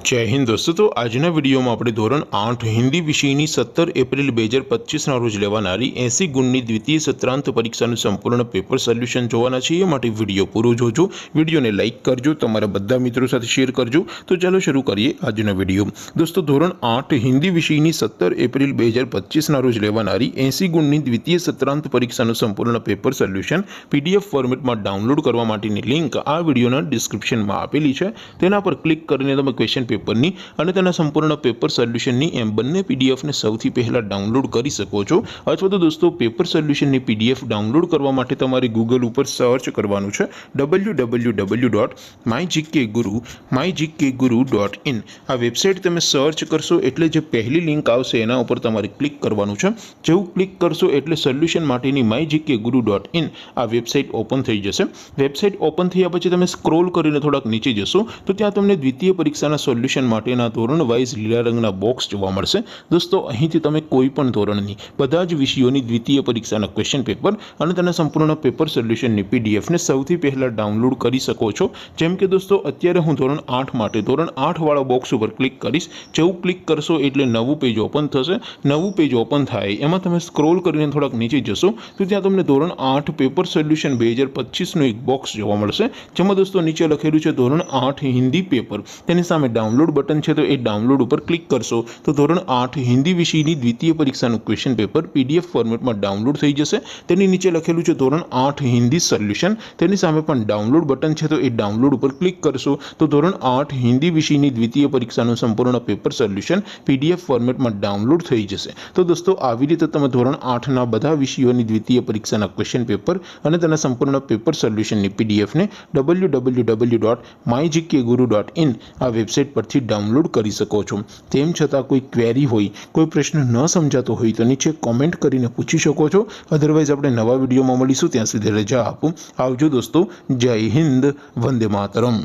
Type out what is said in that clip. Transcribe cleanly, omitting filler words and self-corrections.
जय हिंद दोस्तों। तो आजना वीडियो में આપણે ધોરણ 8 હિન્દી વિષયની 17 એપ્રિલ 2025 ના રોજ લેવાનારી 80 ગુણની દ્વિતીય સત્રાંત પરીક્ષાનું સંપૂર્ણ પેપર સોલ્યુશન જોવાના છે। એ માટે વિડિયો પૂરો જોજો, વિડિયોને લાઈક કરજો, તમારા બધા મિત્રો સાથે શેર કરજો। તો ચાલો શરૂ કરીએ આજનો વિડિયો। દોસ્તો ધોરણ 8 હિન્દી વિષયની 17 એપ્રિલ 2025 ના રોજ લેવાનારી 80 ગુણની દ્વિતીય સત્રાંત પરીક્ષાનું સંપૂર્ણ પેપર સોલ્યુશન પીડીએફ ફોર્મેટમાં ડાઉનલોડ કરવા માટેની લિંક આ વિડિયોના ડિસ્ક્રિપ્શનમાં આપેલી છે। તેના પર ક્લિક કરીને તમે ક્વેશ્ચન પેપરની અને તેના સંપૂર્ણ પેપર સોલ્યુશનની એમ બંને પીડીએફને સૌથી પહેલા ડાઉનલોડ કરી શકો છો। અથવા તો દોસ્તો પેપર સોલ્યુશનની પીડીએફ ડાઉનલોડ કરવા માટે તમારે ગૂગલ ઉપર સર્ચ કરવાનું છે www.mygkguru.in। આ વેબસાઇટ તમે સર્ચ કરશો એટલે જે પહેલી લિંક આવશે એના ઉપર તમારે ક્લિક કરવાનું છે। જેવું ક્લિક કરશો એટલે સોલ્યુશન માટેની mygkguru.in આ વેબસાઇટ ઓપન થઈ જશે। વેબસાઇટ ઓપન થયા પછી તમે સ્ક્રોલ કરીને થોડાક નીચે જશો તો ત્યાં તમને દ્વિતીય પરીક્ષાના સોલ્યુશન માટેના ધોરણ વાઇઝ લીલા રંગના બોક્સ જોવા મળશે। દોસ્તો અહીંથી તમે કોઈ પણ ધોરણની બધા જ વિષયોની દ્વિતીય પરીક્ષાના ક્વેશ્ચન પેપર અને તેના સંપૂર્ણ પેપર સોલ્યુશનની પીડીએફને સૌથી પહેલા ડાઉનલોડ કરી શકો છો। જેમ કે દોસ્તો અત્યારે હું ધોરણ 8 માટે ધોરણ 8 વાળા બોક્સ ઉપર ક્લિક કરીશ। જેવું ક્લિક કરશો એટલે નવું પેજ ઓપન થશે। નવું પેજ ઓપન થાય એમાં તમે સ્ક્રોલ કરીને થોડાક નીચે જશો તો ત્યાં તમને ધોરણ 8 પેપર સોલ્યુશન 2025 નું એક બોક્સ જોવા મળશે। જેમાં દોસ્તો નીચે લખેલું છે ધોરણ 8 હિન્દી પેપર, તેની સામે ડાઉનલોડ બટન છે તો એ ડાઉનલોડ ઉપર ક્લિક કરશો તો ધોરણ 8 હિન્દી વિષયની દ્વિતીય પરીક્ષાનું ક્વેશ્ચન પેપર પીડીએફ ફોર્મેટમાં ડાઉનલોડ થઈ જશે। તેની નીચે લખેલું છે ધોરણ 8 હિન્દી સોલ્યુશન, તેની સામે પણ ડાઉનલોડ બટન છે તો એ ડાઉનલોડ ઉપર ક્લિક કરશો તો ધોરણ 8 હિન્દી વિષયની દ્વિતીય પરીક્ષાનું સંપૂર્ણ પેપર સોલ્યુશન પીડીએફ ફોર્મેટમાં ડાઉનલોડ થઈ જશે। તો દોસ્તો આવી રીતે તમે ધોરણ 8 ના બધા વિષયોની દ્વિતીય પરીક્ષાના ક્વેશ્ચન પેપર અને તેના સંપૂર્ણ પેપર સોલ્યુશનની પીડીએફને www.mygkguru.in આ વેબસાઇટ પરથી ડાઉનલોડ કરી શકો છો। તેમ છતાં કોઈ ક્વેરી હોય, કોઈ પ્રશ્ન ન સમજાતો હોય તો નીચે કોમેન્ટ કરીને પૂછી શકો છો। અધરવાઇઝ આપણે નવા વિડીયોમાં મળીશું, ત્યાં સુધી રજા આપો। આવજો દોસ્તો, જય હિન્દ, વંદે માતરમ।